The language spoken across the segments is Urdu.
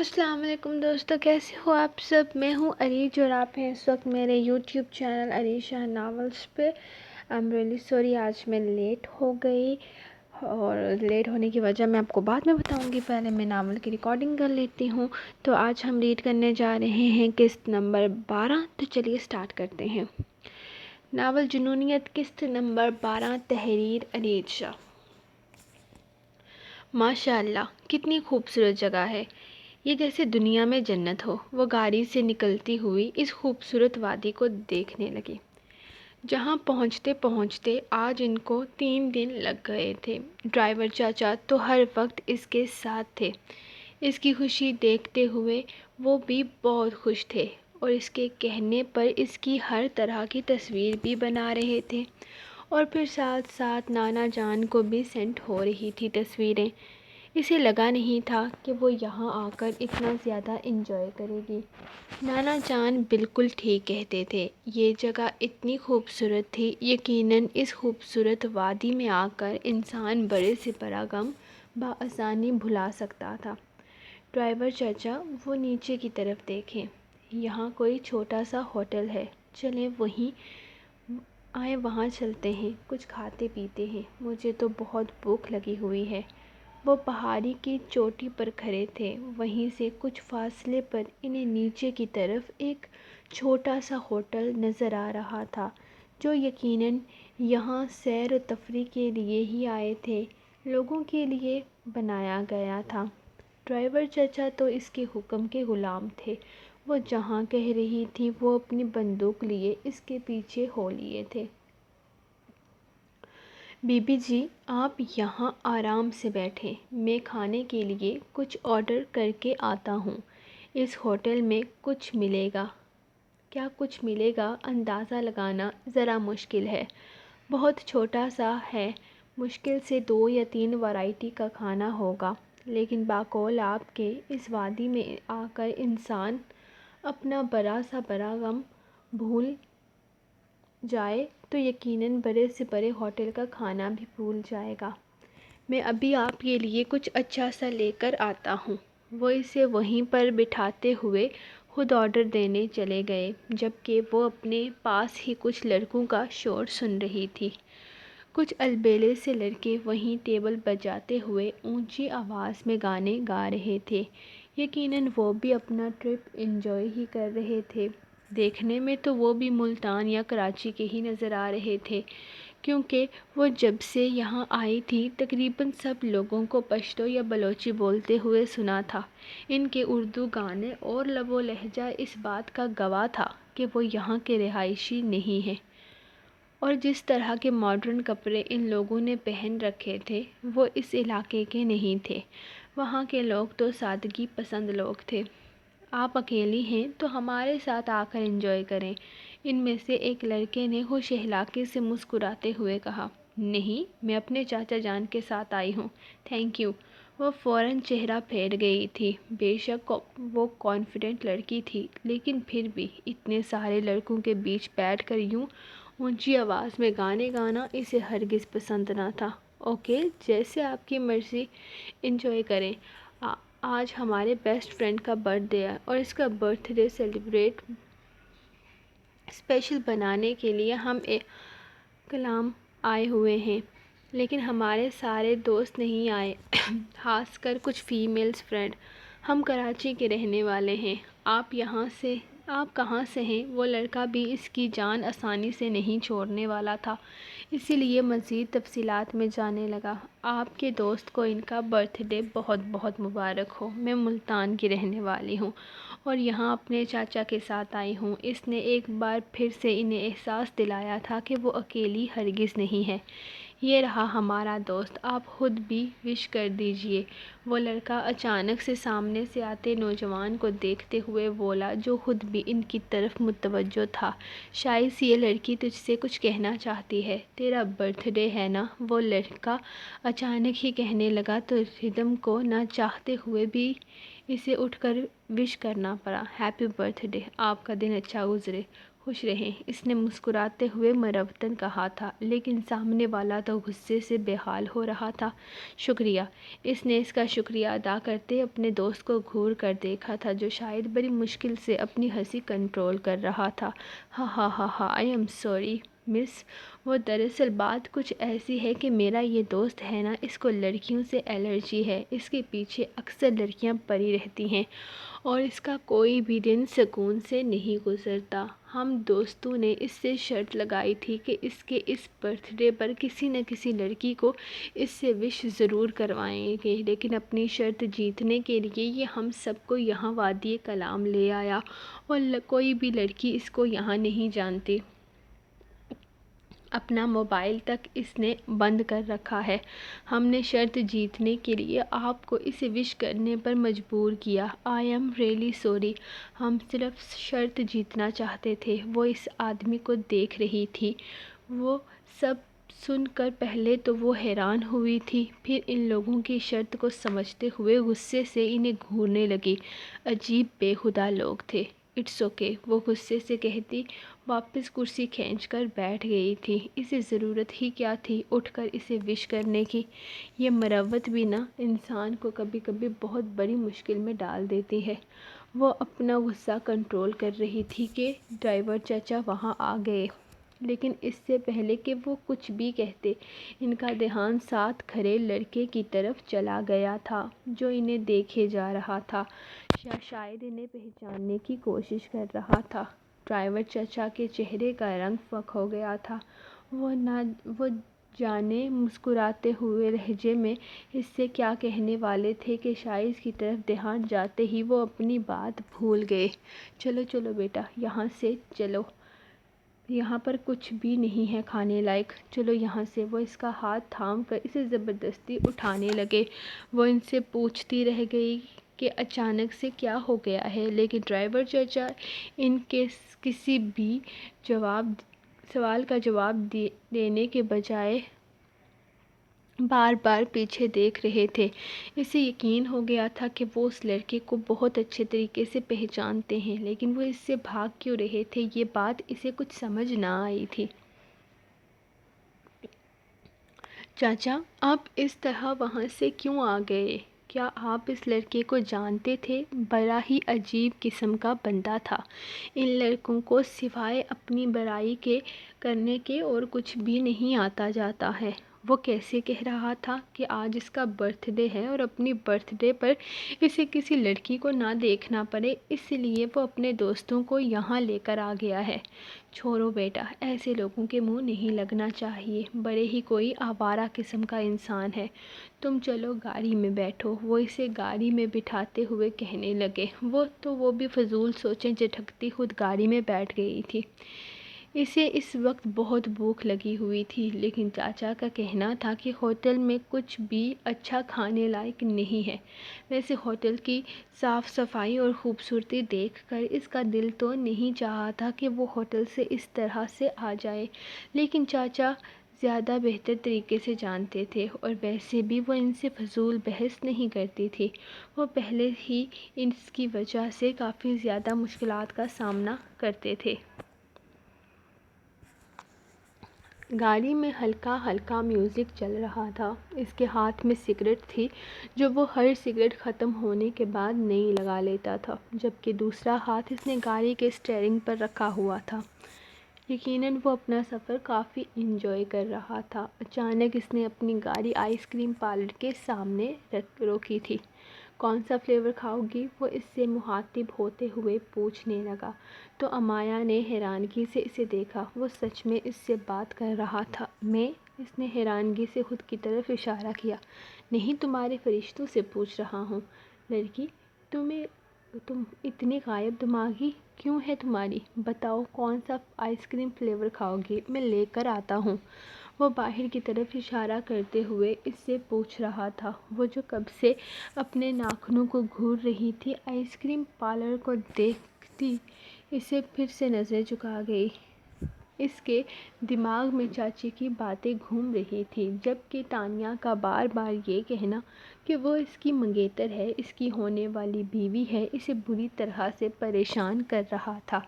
السلام علیکم دوستو، کیسے ہو آپ سب؟ میں ہوں عریج اور آپ ہیں اس وقت میرے یوٹیوب چینل عریج شاہ ناولز پہ۔ I'm really sorry، آج میں لیٹ ہو گئی اور لیٹ ہونے کی وجہ میں آپ کو بعد میں بتاؤں گی، پہلے میں ناول کی ریکارڈنگ کر لیتی ہوں۔ تو آج ہم ریڈ کرنے جا رہے ہیں قسط نمبر 12۔ تو چلیے سٹارٹ کرتے ہیں۔ ناول جنونیت، قسط نمبر 12، تحریر عریج شاہ۔ ماشاء اللہ، کتنی خوبصورت جگہ ہے یہ، جیسے دنیا میں جنت ہو۔ وہ گاڑی سے نکلتی ہوئی اس خوبصورت وادی کو دیکھنے لگی، جہاں پہنچتے پہنچتے آج ان کو 3 دن لگ گئے تھے۔ ڈرائیور چاچا تو ہر وقت اس کے ساتھ تھے، اس کی خوشی دیکھتے ہوئے وہ بھی بہت خوش تھے اور اس کے کہنے پر اس کی ہر طرح کی تصویر بھی بنا رہے تھے، اور پھر ساتھ ساتھ نانا جان کو بھی سینڈ ہو رہی تھی تصویریں۔ اسے لگا نہیں تھا کہ وہ یہاں آ کر اتنا زیادہ انجوائے کرے گی۔ نانا جان بالکل ٹھیک کہتے تھے، یہ جگہ اتنی خوبصورت تھی، یقیناً اس خوبصورت وادی میں آ کر انسان بڑے سے بڑا غم بآسانی بھلا سکتا تھا۔ ڈرائیور چاچا، وہ نیچے کی طرف دیکھیں، یہاں کوئی چھوٹا سا ہوٹل ہے، چلیں وہاں چلتے ہیں، کچھ کھاتے پیتے ہیں، مجھے تو بہت بھوک لگی ہوئی ہے۔ وہ پہاڑی کی چوٹی پر کھڑے تھے، وہیں سے کچھ فاصلے پر انہیں نیچے کی طرف ایک چھوٹا سا ہوٹل نظر آ رہا تھا، جو یقیناً یہاں سیر و تفریح کے لیے ہی آئے تھے لوگوں کے لیے بنایا گیا تھا۔ ڈرائیور چچا تو اس کے حکم کے غلام تھے، وہ جہاں کہہ رہی تھی وہ اپنی بندوق لیے اس کے پیچھے ہو لیے تھے۔ بی بی جی، آپ یہاں آرام سے بیٹھیں، میں کھانے کے لیے کچھ آرڈر کر کے آتا ہوں۔ اس ہوٹل میں کچھ ملے گا؟ کیا کچھ ملے گا اندازہ لگانا ذرا مشکل ہے، بہت چھوٹا سا ہے، مشکل سے 2 یا 3 ورائٹی کا کھانا ہوگا، لیکن بقول آپ کے اس وادی میں آ کر انسان اپنا بڑا سا بڑا غم بھول جائے تو یقیناً بڑے سے بڑے ہوٹل کا کھانا بھی بھول جائے گا۔ میں ابھی آپ کے لیے کچھ اچھا سا لے کر آتا ہوں۔ وہ اسے وہیں پر بٹھاتے ہوئے خود آرڈر دینے چلے گئے، جبکہ وہ اپنے پاس ہی کچھ لڑکوں کا شور سن رہی تھی۔ کچھ البیلے سے لڑکے وہیں ٹیبل بجاتے ہوئے اونچی آواز میں گانے گا رہے تھے، یقیناً وہ بھی اپنا ٹرپ انجوائے ہی کر رہے تھے۔ دیکھنے میں تو وہ بھی ملتان یا کراچی کے ہی نظر آ رہے تھے، کیونکہ وہ جب سے یہاں آئی تھی تقریباً سب لوگوں کو پشتو یا بلوچی بولتے ہوئے سنا تھا۔ ان کے اردو گانے اور لب و لہجہ اس بات کا گواہ تھا کہ وہ یہاں کے رہائشی نہیں ہیں، اور جس طرح کے ماڈرن کپڑے ان لوگوں نے پہن رکھے تھے وہ اس علاقے کے نہیں تھے۔ وہاں کے لوگ تو سادگی پسند لوگ تھے۔ آپ اکیلی ہیں تو ہمارے ساتھ آ کر انجوائے کریں، ان میں سے ایک لڑکے نے ہوش اخلاقی سے مسکراتے ہوئے کہا۔ نہیں، میں اپنے چاچا جان کے ساتھ آئی ہوں، تھینک یو۔ وہ فوراً چہرہ پھیر گئی تھی۔ بے شک وہ کانفیڈنٹ لڑکی تھی، لیکن پھر بھی اتنے سارے لڑکوں کے بیچ بیٹھ کر یوں اونچی آواز میں گانے گانا اسے ہرگز پسند نہ تھا۔ اوکے، جیسے آپ کی مرضی، انجوائے کریں۔ آج ہمارے بیسٹ فرینڈ کا برتھ ڈے ہے اور اس کا برتھ ڈے سیلیبریٹ اسپیشل بنانے کے لیے ہم کلام آئے ہوئے ہیں، لیکن ہمارے سارے دوست نہیں آئے، خاص کر کچھ فیمیلز فرینڈ۔ ہم کراچی کے رہنے والے ہیں، آپ کہاں سے ہیں؟ وہ لڑکا بھی اس کی جان آسانی سے نہیں چھوڑنے والا تھا، اسی لیے مزید تفصیلات میں جانے لگا۔ آپ کے دوست کو ان کا برتھ ڈے بہت بہت مبارک ہو۔ میں ملتان کی رہنے والی ہوں اور یہاں اپنے چاچا کے ساتھ آئی ہوں۔ اس نے ایک بار پھر سے انہیں احساس دلایا تھا کہ وہ اکیلی ہرگز نہیں ہے۔ یہ رہا ہمارا دوست، آپ خود بھی وش کر دیجئے۔ وہ لڑکا اچانک سے سامنے سے آتے نوجوان کو دیکھتے ہوئے بولا، جو خود بھی ان کی طرف متوجہ تھا۔ شاید یہ لڑکی تجھ سے کچھ کہنا چاہتی ہے، تیرا برتھ ڈے ہے نا؟ وہ لڑکا اچانک ہی کہنے لگا تو ردھم کو نہ چاہتے ہوئے بھی اسے اٹھ کر وش کرنا پڑا۔ ہیپی برتھ ڈے، آپ کا دن اچھا گزرے۔ خوش رہیں، اس نے مسکراتے ہوئے مروتاً کہا تھا، لیکن سامنے والا تو غصے سے بے حال ہو رہا تھا۔ شکریہ۔ اس نے اس کا شکریہ ادا کرتے اپنے دوست کو گھور کر دیکھا تھا، جو شاید بڑی مشکل سے اپنی ہنسی کنٹرول کر رہا تھا۔ ہا ہا ہا ہا، آئی ایم سوری مس، وہ دراصل بات کچھ ایسی ہے کہ میرا یہ دوست ہے نا، اس کو لڑکیوں سے الرجی ہے، اس کے پیچھے اکثر لڑکیاں پڑی رہتی ہیں اور اس کا کوئی بھی دن سکون سے نہیں گزرتا۔ ہم دوستوں نے اس سے شرط لگائی تھی کہ اس کے اس برتھ ڈے پر کسی نہ کسی لڑکی کو اس سے وش ضرور کروائیں گے، لیکن اپنی شرط جیتنے کے لیے یہ ہم سب کو یہاں وادی کلام لے آیا اور کوئی بھی لڑکی اس کو یہاں نہیں جانتی۔ اپنا موبائل تک اس نے بند کر رکھا ہے۔ ہم نے شرط جیتنے کے لیے آپ کو اسے وش کرنے پر مجبور کیا۔ آئی ایم ریئلی سوری، ہم صرف شرط جیتنا چاہتے تھے۔ وہ اس آدمی کو دیکھ رہی تھی۔ وہ سب سن کر پہلے تو وہ حیران ہوئی تھی، پھر ان لوگوں کی شرط کو سمجھتے ہوئے غصے سے انہیں گھورنے لگی۔ عجیب بےہودہ لوگ تھے۔ اٹس اوکے، وہ غصے سے کہتی واپس کرسی کھینچ کر بیٹھ گئی تھی۔ اسے ضرورت ہی کیا تھی اٹھ کر اسے وش کرنے کی؟ یہ مروت بھی نا انسان کو کبھی کبھی بہت بڑی مشکل میں ڈال دیتی ہے۔ وہ اپنا غصہ کنٹرول کر رہی تھی کہ ڈرائیور چچا وہاں آ گئے، لیکن اس سے پہلے کہ وہ کچھ بھی کہتے، ان کا دھیان ساتھ کھڑے لڑکے کی طرف چلا گیا تھا جو انہیں دیکھے جا رہا تھا یا شاید انہیں پہچاننے کی کوشش کر رہا تھا۔ ڈرائیور چچا کے چہرے کا رنگ فاق ہو گیا تھا۔ وہ جانے مسکراتے ہوئے لہجے میں اس سے کیا کہنے والے تھے کہ شائز کی طرف دھیان جاتے ہی وہ اپنی بات بھول گئے۔ چلو چلو بیٹا، یہاں سے چلو، یہاں پر کچھ بھی نہیں ہے کھانے لائق، چلو یہاں سے۔ وہ اس کا ہاتھ تھام کر اسے زبردستی اٹھانے لگے۔ وہ ان سے پوچھتی رہ گئی کہ اچانک سے کیا ہو گیا ہے، لیکن ڈرائیور چچا ان کے کسی بھی سوال کا جواب دینے کے بجائے بار بار پیچھے دیکھ رہے تھے۔ اسے یقین ہو گیا تھا کہ وہ اس لڑکے کو بہت اچھے طریقے سے پہچانتے ہیں، لیکن وہ اس سے بھاگ کیوں رہے تھے، یہ بات اسے کچھ سمجھ نہ آئی تھی۔ چاچا، آپ اس طرح وہاں سے کیوں آ گئے؟ کیا آپ اس لڑکے کو جانتے تھے؟ بڑا ہی عجیب قسم کا بندہ تھا۔ ان لڑکوں کو سوائے اپنی برائی کرنے کے اور کچھ بھی نہیں آتا جاتا ہے۔ وہ کیسے کہہ رہا تھا کہ آج اس کا برتھ ڈے ہے اور اپنی برتھ ڈے پر اسے کسی لڑکی کو نہ دیکھنا پڑے، اس لیے وہ اپنے دوستوں کو یہاں لے کر آ گیا ہے۔ چھوڑو بیٹا، ایسے لوگوں کے منہ نہیں لگنا چاہیے، بڑے ہی کوئی آوارہ قسم کا انسان ہے۔ تم چلو گاڑی میں بیٹھو، وہ اسے گاڑی میں بٹھاتے ہوئے کہنے لگے۔ وہ بھی فضول سوچیں جھٹکتی خود گاڑی میں بیٹھ گئی تھی۔ اسے اس وقت بہت بھوک لگی ہوئی تھی، لیکن چاچا کا کہنا تھا کہ ہوٹل میں کچھ بھی اچھا کھانے لائق نہیں ہے۔ ویسے ہوٹل کی صاف صفائی اور خوبصورتی دیکھ کر اس کا دل تو نہیں چاہا تھا کہ وہ ہوٹل سے اس طرح سے آ جائے، لیکن چاچا زیادہ بہتر طریقے سے جانتے تھے، اور ویسے بھی وہ ان سے فضول بحث نہیں کرتی تھی۔ وہ پہلے ہی اس کی وجہ سے کافی زیادہ مشکلات کا سامنا کرتے تھے۔ گاڑی میں ہلکا ہلکا میوزک چل رہا تھا۔ اس کے ہاتھ میں سگریٹ تھی جو وہ ہر سگریٹ ختم ہونے کے بعد نئی لگا لیتا تھا، جبکہ دوسرا ہاتھ اس نے گاڑی کے اسٹیئرنگ پر رکھا ہوا تھا۔ یقیناً وہ اپنا سفر کافی انجوائے کر رہا تھا۔ اچانک اس نے اپنی گاڑی آئس کریم پارلر کے سامنے روکی تھی۔ کون سا فلیور کھاؤ گی؟ وہ اس سے مخاطب ہوتے ہوئے پوچھنے لگا تو امایا نے حیرانگی سے اسے دیکھا۔ وہ سچ میں اس سے بات کر رہا تھا؟ میں؟ اس نے حیرانگی سے خود کی طرف اشارہ کیا۔ نہیں، تمہارے فرشتوں سے پوچھ رہا ہوں۔ لڑکی، تم اتنی غائب دماغی کیوں ہے تمہاری؟ بتاؤ کون سا آئس کریم فلیور کھاؤ گی، میں لے کر آتا ہوں۔ وہ باہر کی طرف اشارہ کرتے ہوئے اس سے پوچھ رہا تھا۔ وہ جو کب سے اپنے ناخنوں کو گھور رہی تھی، آئس کریم پارلر کو دیکھتی اسے پھر سے نظر جھکا گئی۔ اس کے دماغ میں چاچی کی باتیں گھوم رہی تھیں، جبکہ تانیہ کا بار بار یہ کہنا کہ وہ اس کی منگیتر ہے، اس کی ہونے والی بیوی ہے، اسے بری طرح سے پریشان کر رہا تھا۔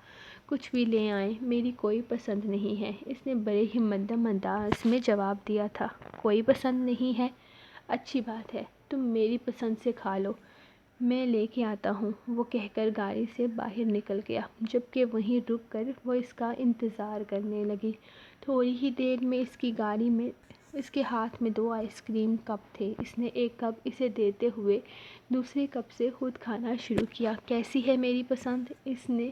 کچھ بھی لے آئیں، میری کوئی پسند نہیں ہے، اس نے بڑے ہی مدھم انداز میں جواب دیا تھا۔ کوئی پسند نہیں ہے؟ اچھی بات ہے، تم میری پسند سے کھا لو، میں لے کے آتا ہوں، وہ کہہ کر گاڑی سے باہر نکل گیا، جبکہ وہیں رک کر وہ اس کا انتظار کرنے لگی۔ تھوڑی ہی دیر میں اس کی گاڑی میں اس کے ہاتھ میں 2 آئس کریم کپ تھے۔ اس نے ایک کپ اسے دیتے ہوئے دوسرے کپ سے خود کھانا شروع کیا۔ کیسی ہے میری پسند؟ اس نے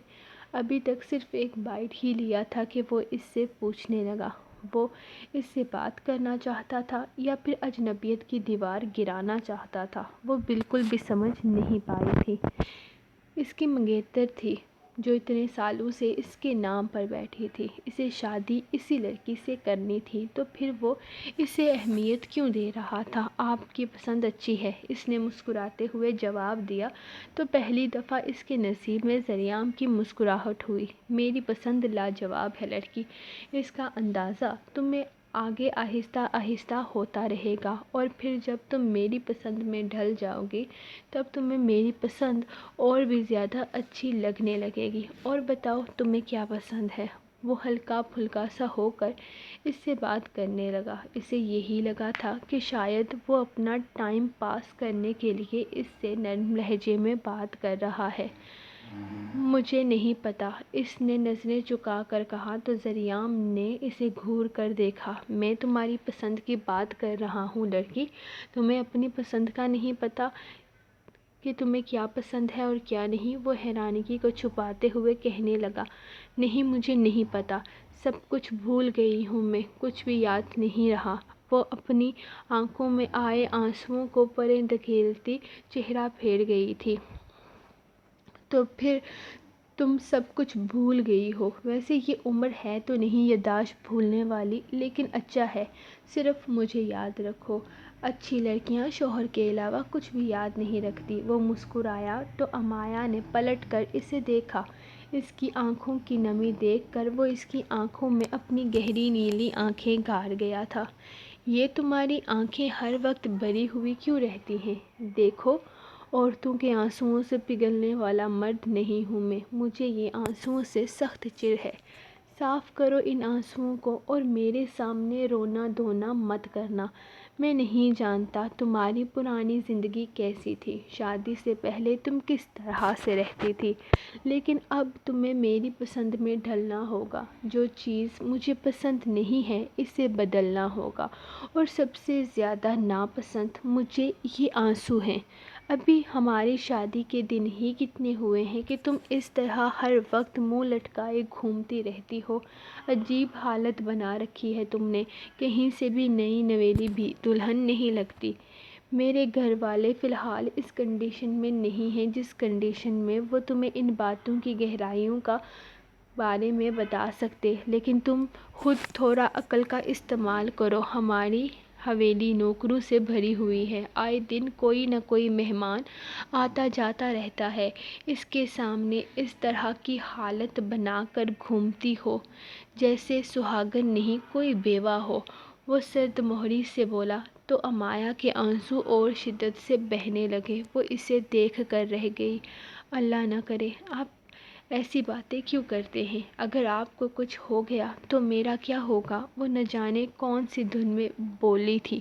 ابھی تک صرف ایک بائٹ ہی لیا تھا کہ وہ اس سے پوچھنے لگا۔ وہ اس سے بات کرنا چاہتا تھا یا پھر اجنبیت کی دیوار گرانا چاہتا تھا، وہ بالکل بھی سمجھ نہیں پائی تھی۔ اس کی منگیتر تھی جو اتنے سالوں سے اس کے نام پر بیٹھی تھی، اسے شادی اسی لڑکی سے کرنی تھی، تو پھر وہ اسے اہمیت کیوں دے رہا تھا؟ آپ کی پسند اچھی ہے، اس نے مسکراتے ہوئے جواب دیا۔ تو پہلی دفعہ اس کے نصیب میں ذریعہ کی مسکراہٹ ہوئی۔ میری پسند لاجواب ہے لڑکی، اس کا اندازہ تمہیں آگے آہستہ آہستہ ہوتا رہے گا، اور پھر جب تم میری پسند میں ڈھل جاؤ گی تب تمہیں میری پسند اور بھی زیادہ اچھی لگنے لگے گی۔ اور بتاؤ تمہیں کیا پسند ہے؟ وہ ہلکا پھلکا سا ہو کر اس سے بات کرنے لگا۔ اسے یہی لگا تھا کہ شاید وہ اپنا ٹائم پاس کرنے کے لیے اس سے نرم لہجے میں بات کر رہا ہے۔ مجھے نہیں پتا، اس نے نظریں جھکا کر کہا، تو ذریعہ نے اسے گھور کر دیکھا۔ میں تمہاری پسند کی بات کر رہا ہوں لڑکی، تمہیں اپنی پسند کا نہیں پتا کہ تمہیں کیا پسند ہے اور کیا نہیں؟ وہ حیرانگی کو چھپاتے ہوئے کہنے لگا۔ نہیں، مجھے نہیں پتا، سب کچھ بھول گئی ہوں میں، کچھ بھی یاد نہیں رہا۔ وہ اپنی آنکھوں میں آئے آنسوؤں کو پرے دھکیلتی چہرہ پھیر گئی تھی۔ تو پھر تم سب کچھ بھول گئی ہو؟ ویسے یہ عمر ہے تو نہیں یادداشت بھولنے والی، لیکن اچھا ہے، صرف مجھے یاد رکھو۔ اچھی لڑکیاں شوہر کے علاوہ کچھ بھی یاد نہیں رکھتی۔ وہ مسکرایا تو امایا نے پلٹ کر اسے دیکھا۔ اس کی آنکھوں کی نمی دیکھ کر وہ اس کی آنکھوں میں اپنی گہری نیلی آنکھیں گار گیا تھا۔ یہ تمہاری آنکھیں ہر وقت بھری ہوئی کیوں رہتی ہیں؟ دیکھو، عورتوں کے آنسوؤں سے پگھلنے والا مرد نہیں ہوں میں، مجھے یہ آنسوؤں سے سخت چڑ ہے۔ صاف کرو ان آنسوؤں کو اور میرے سامنے رونا دھونا مت کرنا۔ میں نہیں جانتا تمہاری پرانی زندگی کیسی تھی، شادی سے پہلے تم کس طرح سے رہتی تھی، لیکن اب تمہیں میری پسند میں ڈھلنا ہوگا۔ جو چیز مجھے پسند نہیں ہے اسے بدلنا ہوگا، اور سب سے زیادہ ناپسند مجھے یہ آنسو ہیں۔ ابھی ہماری شادی کے دن ہی کتنے ہوئے ہیں کہ تم اس طرح ہر وقت منہ لٹکائے گھومتی رہتی ہو؟ عجیب حالت بنا رکھی ہے تم نے، کہیں سے بھی نئی نویلی بھی دلہن نہیں لگتی۔ میرے گھر والے فی الحال اس کنڈیشن میں نہیں ہیں جس کنڈیشن میں وہ تمہیں ان باتوں کی گہرائیوں کا بارے میں بتا سکتے، لیکن تم خود تھوڑا عقل کا استعمال کرو۔ ہماری حویلی نوکروں سے بھری ہوئی ہے، آئے دن کوئی نہ کوئی مہمان آتا جاتا رہتا ہے، اس کے سامنے اس طرح کی حالت بنا کر گھومتی ہو جیسے سہاگن نہیں کوئی بیوہ ہو۔ وہ سرد مہری سے بولا تو امایا کے آنسو اور شدت سے بہنے لگے۔ وہ اسے دیکھ کر رہ گئی۔ اللہ نہ کرے، آپ ایسی باتیں کیوں کرتے ہیں؟ اگر آپ کو کچھ ہو گیا تو میرا کیا ہوگا؟ وہ نہ جانے کون سی دھن میں بولی تھی،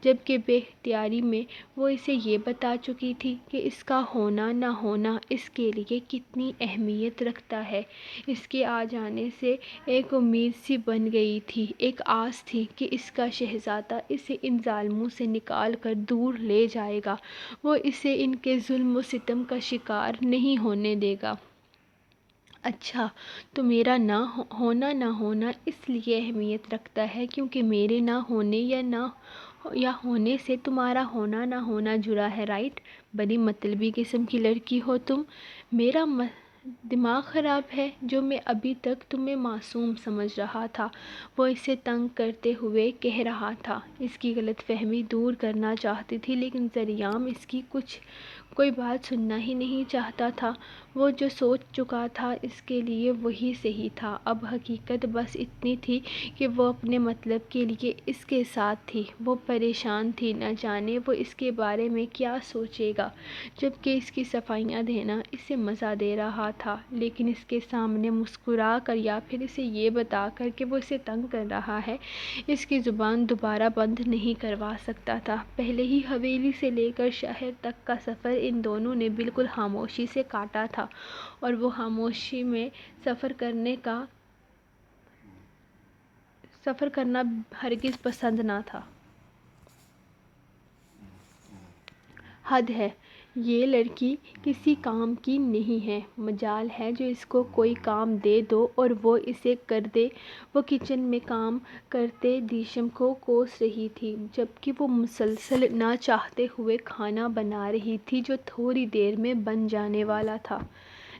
جبکہ بے اختیاری میں وہ اسے یہ بتا چکی تھی کہ اس کا ہونا نہ ہونا اس کے لیے کتنی اہمیت رکھتا ہے۔ اس کے آ جانے سے ایک امید سی بن گئی تھی، ایک آس تھی کہ اس کا شہزادہ اسے ان ظالموں سے نکال کر دور لے جائے گا، وہ اسے ان کے ظلم و ستم کا شکار نہیں ہونے دے گا۔ اچھا، تو میرا نہ ہونا اس لیے اہمیت رکھتا ہے کیونکہ میرے نہ ہونے یا ہونے سے تمہارا ہونا نہ ہونا جڑا ہے، رائٹ؟ بڑی مطلبی قسم کی لڑکی ہو تم۔ میرا دماغ خراب ہے جو میں ابھی تک تمہیں معصوم سمجھ رہا تھا، وہ اسے تنگ کرتے ہوئے کہہ رہا تھا۔ اس کی غلط فہمی دور کرنا چاہتی تھی، لیکن ذریعہ اس کی کوئی بات سننا ہی نہیں چاہتا تھا۔ وہ جو سوچ چکا تھا اس کے لیے وہی صحیح تھا۔ اب حقیقت بس اتنی تھی کہ وہ اپنے مطلب کے لیے اس کے ساتھ تھی۔ وہ پریشان تھی، نہ جانے وہ اس کے بارے میں کیا سوچے گا، جبکہ اس کی صفائیاں دینا اسے مزہ دے رہا رہا تھا، لیکن اس کے سامنے مسکرا کر یا پھر اسے یہ بتا کر کہ وہ اسے تنگ کر رہا ہے، اس کی زبان دوبارہ بند نہیں کروا سکتا تھا۔ پہلے ہی حویلی سے لے کر شہر تک کا سفر ان دونوں نے بالکل خاموشی سے کاٹا تھا، اور وہ خاموشی میں سفر کرنا ہرگز پسند نہ تھا۔ حد ہے، یہ لڑکی کسی کام کی نہیں ہے، مجال ہے جو اس کو کوئی کام دے دو اور وہ اسے کر دے۔ وہ کچن میں کام کرتے دیشم کو کوس رہی تھی، جبکہ وہ مسلسل نہ چاہتے ہوئے کھانا بنا رہی تھی جو تھوڑی دیر میں بن جانے والا تھا۔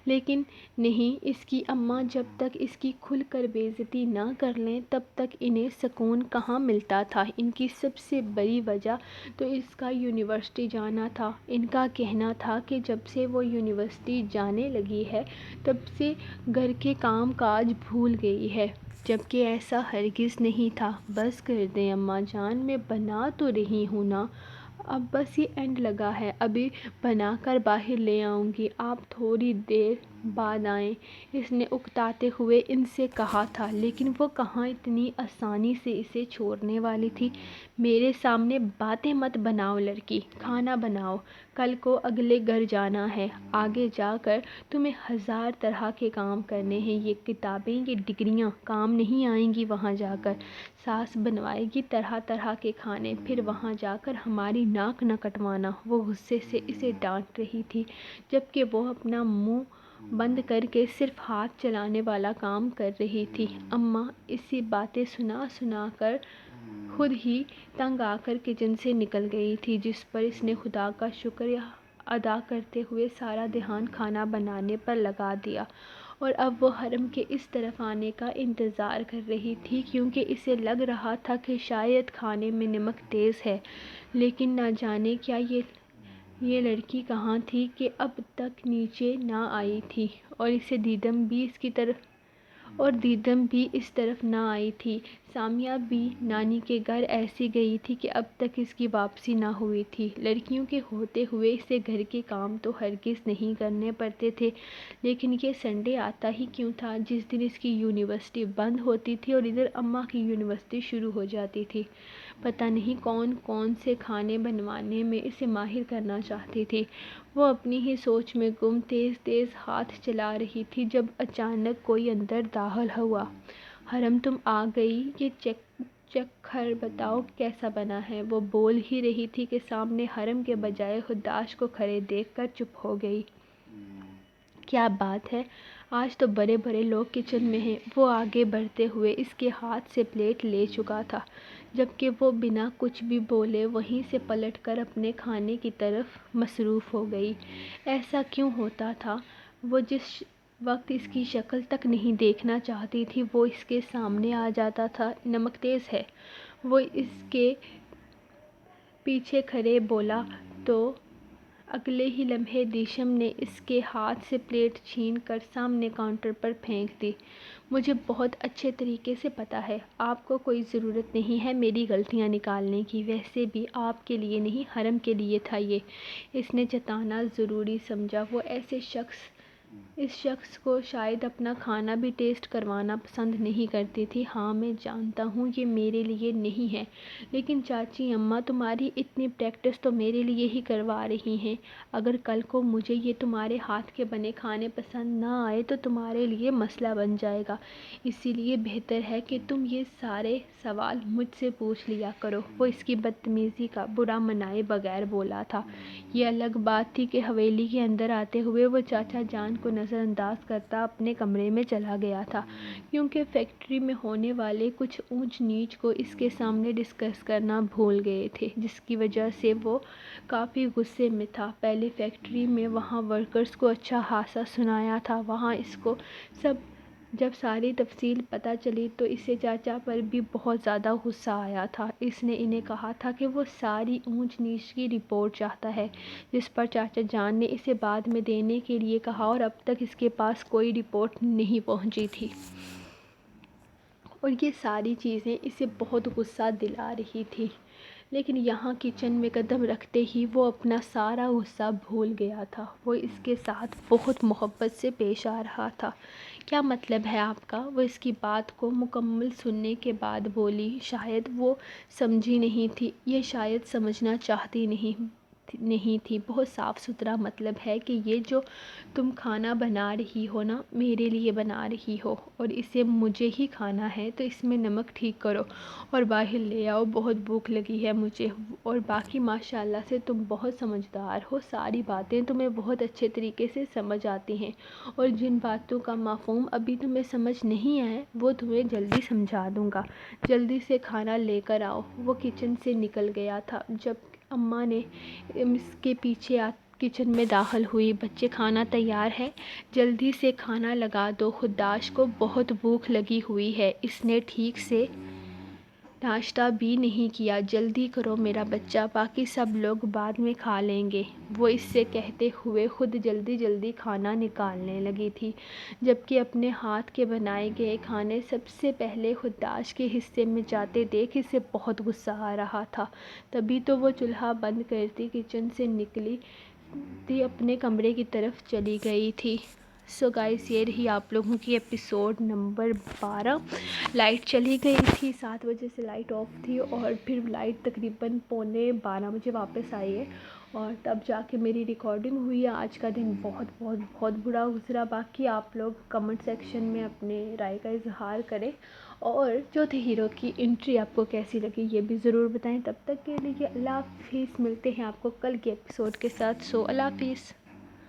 لیکن نہیں، اس کی اماں جب تک اس کی کھل کر بے عزتی نہ کر لیں تب تک انہیں سکون کہاں ملتا تھا۔ ان کی سب سے بڑی وجہ تو اس کا یونیورسٹی جانا تھا۔ ان کا کہنا تھا کہ جب سے وہ یونیورسٹی جانے لگی ہے تب سے گھر کے کام کاج بھول گئی ہے، جبکہ ایسا ہرگز نہیں تھا۔ بس کر دیں اماں جان، میں بنا تو رہی ہوں نا، اب بس یہ اینڈ لگا ہے، ابھی بنا کر باہر لے آؤں گی، آپ تھوڑی دیر بعد آئیں، اس نے اکتاتے ہوئے ان سے کہا تھا۔ لیکن وہ کہاں اتنی آسانی سے اسے چھوڑنے والی تھی۔ میرے سامنے باتیں مت بناؤ لڑکی، کھانا بناؤ، کل کو اگلے گھر جانا ہے، آگے جا کر تمہیں 1000 طرح کے کام کرنے ہیں، یہ کتابیں، یہ ڈگریاں کام نہیں آئیں گی وہاں جا کر، ساس بنوائے گی طرح طرح کے کھانے، پھر وہاں جا کر ہماری ناک نہ کٹوانا۔ وہ غصے سے اسے ڈانٹ رہی تھی، جبکہ وہ اپنا منہ بند کر کے صرف ہاتھ چلانے والا کام کر رہی تھی۔ اماں اسی باتیں سنا سنا کر خود ہی تنگ آ کر کچن سے نکل گئی تھی، جس پر اس نے خدا کا شکر ادا کرتے ہوئے سارا دھیان کھانا بنانے پر لگا دیا، اور اب وہ حرم کے اس طرف آنے کا انتظار کر رہی تھی، کیونکہ اسے لگ رہا تھا کہ شاید کھانے میں نمک تیز ہے۔ لیکن نہ جانے کیا یہ لڑکی کہاں تھی کہ اب تک نیچے نہ آئی تھی، اور دیدم بھی اس طرف نہ آئی تھی۔ سامیہ بھی نانی کے گھر ایسی گئی تھی کہ اب تک اس کی واپسی نہ ہوئی تھی۔ لڑکیوں کے ہوتے ہوئے اسے گھر کے کام تو ہرگز نہیں کرنے پڑتے تھے، لیکن یہ سنڈے آتا ہی کیوں تھا جس دن اس کی یونیورسٹی بند ہوتی تھی اور ادھر اماں کی یونیورسٹی شروع ہو جاتی تھی۔ پتہ نہیں کون کون سے کھانے بنوانے میں اسے ماہر کرنا چاہتی تھی۔ وہ اپنی ہی سوچ میں گم تیز تیز ہاتھ چلا رہی تھی جب اچانک کوئی اندر داخل ہوا۔ حرم تم آ گئی، یہ چکھر بتاؤ کیسا بنا ہے۔ وہ بول ہی رہی تھی کہ سامنے حرم کے بجائے خداش کو کھڑے دیکھ کر چپ ہو گئی۔ کیا بات ہے، آج تو بڑے بڑے لوگ کچن میں ہیں۔ وہ آگے بڑھتے ہوئے اس کے ہاتھ سے پلیٹ لے چکا تھا، جبکہ وہ بنا کچھ بھی بولے وہیں سے پلٹ کر اپنے کھانے کی طرف مصروف ہو گئی۔ ایسا کیوں ہوتا تھا؟ وہ جس وقت اس کی شکل تک نہیں دیکھنا چاہتی تھی وہ اس کے سامنے آ جاتا تھا۔ نمک تیز ہے، وہ اس کے پیچھے کھڑے بولا تو اگلے ہی لمحے دیشم نے اس کے ہاتھ سے پلیٹ چھین کر سامنے کاؤنٹر پر پھینک دی۔ مجھے بہت اچھے طریقے سے پتہ ہے، آپ کو کوئی ضرورت نہیں ہے میری غلطیاں نکالنے کی، ویسے بھی آپ کے لیے نہیں حرم کے لیے تھا یہ، اس نے جتانا ضروری سمجھا۔ وہ اس شخص کو شاید اپنا کھانا بھی ٹیسٹ کروانا پسند نہیں کرتی تھی۔ ہاں میں جانتا ہوں یہ میرے لیے نہیں ہے، لیکن چاچی اماں تمہاری اتنی پریکٹس تو میرے لیے ہی کروا رہی ہیں، اگر کل کو مجھے یہ تمہارے ہاتھ کے بنے کھانے پسند نہ آئے تو تمہارے لیے مسئلہ بن جائے گا، اسی لیے بہتر ہے کہ تم یہ سارے سوال مجھ سے پوچھ لیا کرو۔ وہ اس کی بدتمیزی کا برا منائے بغیر بولا تھا۔ یہ الگ بات تھی کہ حویلی کے اندر آتے ہوئے وہ چاچا جان کو نظر انداز کرتا اپنے کمرے میں چلا گیا تھا، کیونکہ فیکٹری میں ہونے والے کچھ اونچ نیچ کو اس کے سامنے ڈسکس کرنا بھول گئے تھے، جس کی وجہ سے وہ کافی غصے میں تھا۔ پہلے فیکٹری میں وہاں ورکرز کو اچھا خاصا سنایا تھا، وہاں اس کو جب ساری تفصیل پتہ چلی تو اسے چاچا پر بھی بہت زیادہ غصہ آیا تھا۔ اس نے انہیں کہا تھا کہ وہ ساری اونچ نیچ کی رپورٹ چاہتا ہے، جس پر چاچا جان نے اسے بعد میں دینے کے لیے کہا اور اب تک اس کے پاس کوئی رپورٹ نہیں پہنچی تھی۔ اور یہ ساری چیزیں اسے بہت غصہ دلا رہی تھی۔ لیکن یہاں کچن میں قدم رکھتے ہی وہ اپنا سارا غصہ بھول گیا تھا۔ وہ اس کے ساتھ بہت محبت سے پیش آ رہا تھا۔ کیا مطلب ہے آپ کا؟ وہ اس کی بات کو مکمل سننے کے بعد بولی۔ شاید وہ سمجھی نہیں تھی، یہ شاید سمجھنا چاہتی نہیں تھی۔ بہت صاف ستھرا مطلب ہے کہ یہ جو تم کھانا بنا رہی ہو نا، میرے لیے بنا رہی ہو اور اسے مجھے ہی کھانا ہے، تو اس میں نمک ٹھیک کرو اور باہر لے آؤ، بہت بھوک لگی ہے مجھے۔ اور باقی ماشاءاللہ سے تم بہت سمجھدار ہو، ساری باتیں تمہیں بہت اچھے طریقے سے سمجھ آتی ہیں، اور جن باتوں کا مفہوم ابھی تمہیں سمجھ نہیں آیا وہ تمہیں جلدی سمجھا دوں گا۔ جلدی سے کھانا لے کر آؤ۔ وہ کچن سے نکل گیا تھا جب اماں نے اس کے پیچھے کچن میں داخل ہوئی۔ بچے کھانا تیار ہے، جلدی سے کھانا لگا دو، خداش کو بہت بھوک لگی ہوئی ہے، اس نے ٹھیک سے ناشتہ بھی نہیں کیا، جلدی کرو میرا بچہ، باقی سب لوگ بعد میں کھا لیں گے۔ وہ اس سے کہتے ہوئے خود جلدی کھانا نکالنے لگی تھی، جبکہ اپنے ہاتھ کے بنائے گئے کھانے سب سے پہلے خداش کے حصے میں جاتے دیکھ اسے بہت غصہ آ رہا تھا۔ تبھی تو وہ چولہا بند کرتی کچن سے نکلی تھی، اپنے کمرے کی طرف چلی گئی تھی۔ سو گائز، یہ رہی آپ لوگوں کی ایپیسوڈ نمبر 12۔ لائٹ چلی گئی تھی، 7 بجے سے لائٹ آف تھی، اور پھر لائٹ تقریباً 11:45 بجے واپس آئی ہے، اور تب جا کے میری ریکارڈنگ ہوئی ہے۔ آج کا دن بہت برا گزرا۔ باقی آپ لوگ کمنٹ سیکشن میں اپنے رائے کا اظہار کریں، اور چوتھے ہیرو کی انٹری آپ کو کیسی لگی یہ بھی ضرور بتائیں۔ تب تک کے لیے اللہ حافظ، ملتے ہیں آپ کو کل کے ایپیسوڈ کے ساتھ۔ اللہ حافظ۔